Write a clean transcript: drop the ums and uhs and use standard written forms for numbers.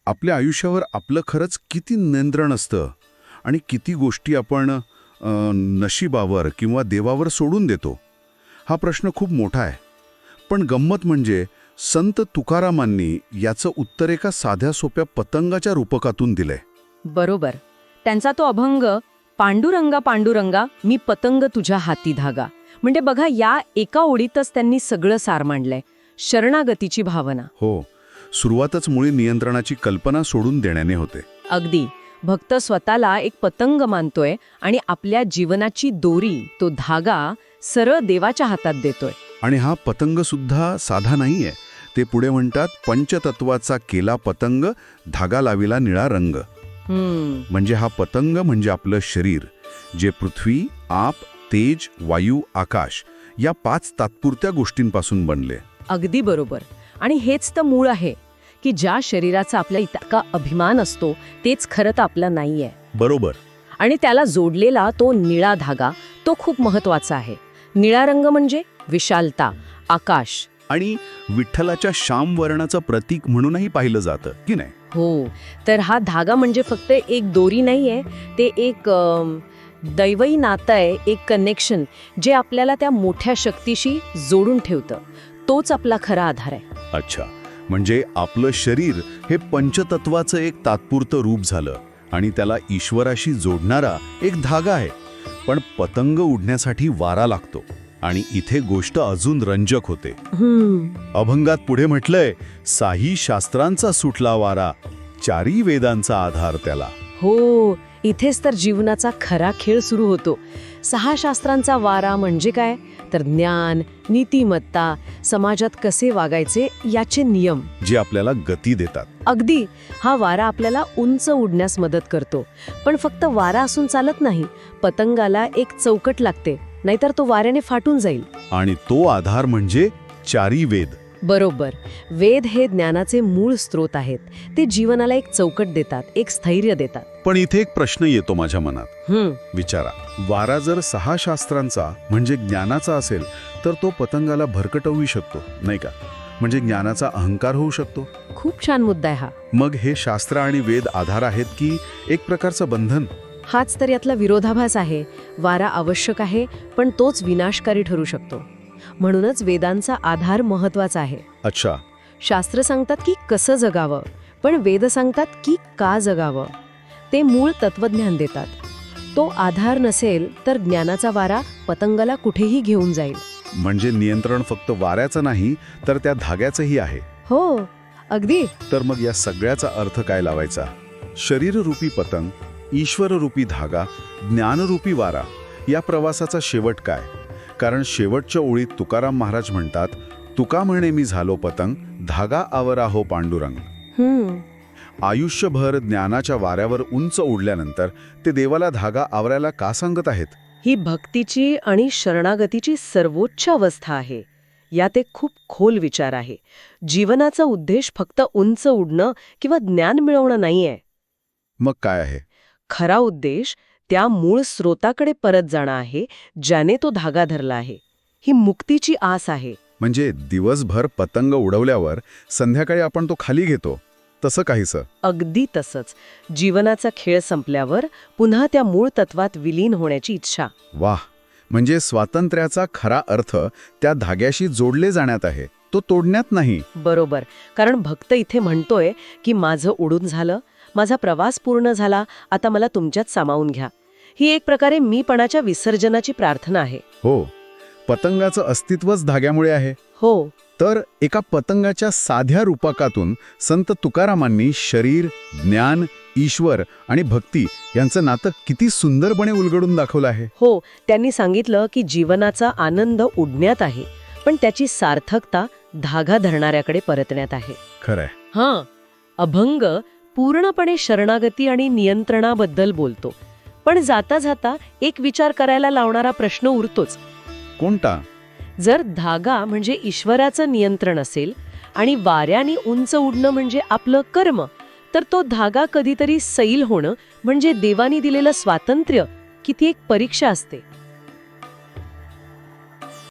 आपल्या आयुष्यावर आपलं खरंच किती नियंत्रण असतं आणि किती गोष्टी आपण नशिबावर किंवा देवावर सोडून देतो, हा प्रश्न खूप मोठा आहे. पण गंमत म्हणजे संत तुकारामांनी याचं उत्तर एका साध्या सोप्या पतंगाच्या रूपकातून दिलंय. बरोबर. त्यांचा तो अभंग, पांडुरंगा पांडुरंगा मी पतंग तुझ्या हाती धागा, म्हणजे बघा या एका ओळीतच त्यांनी सगळं सार मांडलंय. शरणागतीची भावना. हो, सुरुवातच मुळी नियंत्रणाची कल्पना सोडून देण्याने होते. अगदी. भक्त स्वतःला एक पतंग मानतोय आणि आपल्या जीवनाची दोरी, तो धागा सरळ देवाच्या हातात देतोय. आणि हा पतंग सुद्धा साधा नाहीये. ते पुढे म्हणतात, पंचतत्वाचा केला पतंग, धागा लाविला निळा रंग. म्हणजे हा पतंग म्हणजे आपलं शरीर, जे पृथ्वी, आप, तेज, वायू, आकाश या 5 तात्पुरत्या गोष्टींपासून बनले. अगदी बरोबर. आणि हेच तर मूळ आहे की ज्या शरीराचा आपल्या इतका अभिमान असतो तेच खरं तर आपलं नाहीये. बरोबर. आणि त्याला जोडलेला तो निळा धागा, तो खूप महत्वाचा आहे. निळा रंग म्हणजे विशालता, आकाश. आणि विठ्ठलाच्या श्याम वर्णाचं प्रतीक म्हणूनही पाहिलं जातं की नाही? हो. तर हा धागा म्हणजे फक्त एक दोरी नाहीये, ते एक दैवी नातं आहे, एक कनेक्शन जे आपल्याला त्या मोठ्या शक्तीशी जोडून ठेवतं. तोच आपला खरा आधार आहे. अच्छा, म्हणजे आपलं शरीर हे पंचतत्वाचं एक तात्पुरतं रूप झालं आणि त्याला ईश्वराशी जोडणारा एक धागा आहे. पण पतंग उडण्यासाठी वारा लागतो आणि इथे गोष्ट अजून रंजक होते. अभंगात पुढे म्हटलंय, साही शास्त्रांचा सुटला वारा, 4 वेदांचा आधार त्याला. हो, इथेच तर जीवनाचा खरा खेळ सुरू होतो. 6 शास्त्रांचा वारा म्हणजे काय? तर ज्ञान, नीतिमत्ता, समाजात कसे वागायचे याचे नियम, जे आपल्याला गती देतात. अगदी. हा वारा आपल्याला उंच उडण्यास मदत करतो. पण फक्त वारा असून चालत नाही, पतंगाला एक चौकट लागते, नाहीतर तो वाऱ्याने फाटून जाईल. आणि तो आधार म्हणजे 4 वेद. बरोबर. वेद हे ज्ञानाचे मूळ स्रोत आहेत. ते जीवनाला एक चौकट देतात, एक स्थैर्य देतात. पण इथे एक प्रश्न येतो माझ्या मनात. विचारा, वारा जर 6 शास्त्रांचा म्हणजे ज्ञानाचा असेल तर तो पतंगाला भरकटवू शकतो, नाही का? म्हणजे ज्ञानाचा अहंकार होऊ शकतो. खूप छान मुद्दा आहे हा. मग हे शास्त्र आणि वेद आधार आहेत की एक प्रकारचं बंधन? हाच तर यातला विरोधाभास आहे. वारा आवश्यक आहे, पण तोच विनाशकारी ठरू शकतो. म्हणूनच वेदांचा आधार महत्वाचा आहे. अच्छा. शास्त्र सांगतात की कसं जगावं, पण वेद सांगतात की का जगावं. ते मूळ तत्वज्ञान देतात. तो आधार नसेल तर ज्ञानाचा वारा पतंगाला कुठेही घेऊन जाईल. म्हणजे नियंत्रण फक्त वाऱ्याचं नाही तर त्या धाग्याचंही आहे. हो, अगदी. तर मग या सगळ्याचा अर्थ काय लावायचा? शरीररूपी पतंग, ईश्वररूपी धागा, ज्ञानरूपी वारा, या प्रवासाचा शेवट काय? कारण शेवटच्या ओळीत तुकाराम महाराज म्हणतात, तुका म्हणे मी झालो पतंग, धागा आवरा हो पांडुरंग. आयुष्यभर ज्ञानाच्या वाऱ्यावर उंच उडल्यानंतर ते देवाला धागा आवरायला का सांगत आहेत? ही भक्तीची आणि शरणागतीची सर्वोच्च अवस्था आहे. यात एक खूप खोल विचार आहे. जीवनाचा उद्देश फक्त उंच उडणं किंवा ज्ञान मिळवणं नाहीये. मग काय आहे? खरा उद्देश त्या मूळ स्रोताकडे परत जाणं आहे, ज्याने तो धागा धरला आहे. ही मुक्तीची आस आहे. म्हणजे दिवसभर पतंग उडवल्यावर संध्याकाळी आपण तो खाली घेतो, तसं काहीसं? अगदी तसंच. जीवनाचा खेळ संपल्यावर पुन्हा त्या मूळ तत्वात विलीन होण्याची इच्छा. वाह! म्हणजे स्वातंत्र्याचा खरा अर्थ त्या धाग्याशी जोडले जाण्यात आहे, तो तोडण्यात नाही. बरोबर. कारण भक्त इथे म्हणतोय की माझं उडून झालं, माझा प्रवास पूर्ण झाला, आता मला तुमच्यात सामावून घ्या. ही एक प्रकारे मीपणाच्या विसर्जनाची प्रार्थना आहे. हो, पतंगाचं अस्तित्वच धाग्यामुळे आहे. हो. तर एका पतंगाच्या साध्या रूपकातून संत तुकारामांनी शरीर, ज्ञान, ईश्वर आणि भक्ती यांचं नातं किती सुंदरपणे उलगडून दाखवलं आहे. हो, त्यांनी सांगितलं की जीवनाचा आनंद उडण्यात आहे, पण त्याची सार्थकता धागा धरणाऱ्याकडे परतण्यात आहे. खरंय. हां, अभंग पूर्णपणे शरणागती आणि नियंत्रणाबद्दल बोलतो. पण जाता जाता एक विचार करायला लावणारा प्रश्न उरतोच. कोणता? जर धागा म्हणजे ईश्वराचं नियंत्रण असेल आणि वाऱ्याने उंच उडणं म्हणजे आपलं कर्म, तर तो धागा कधीतरी सैल होणं म्हणजे देवानी दिलेलं स्वातंत्र्य किती एक परीक्षा असते.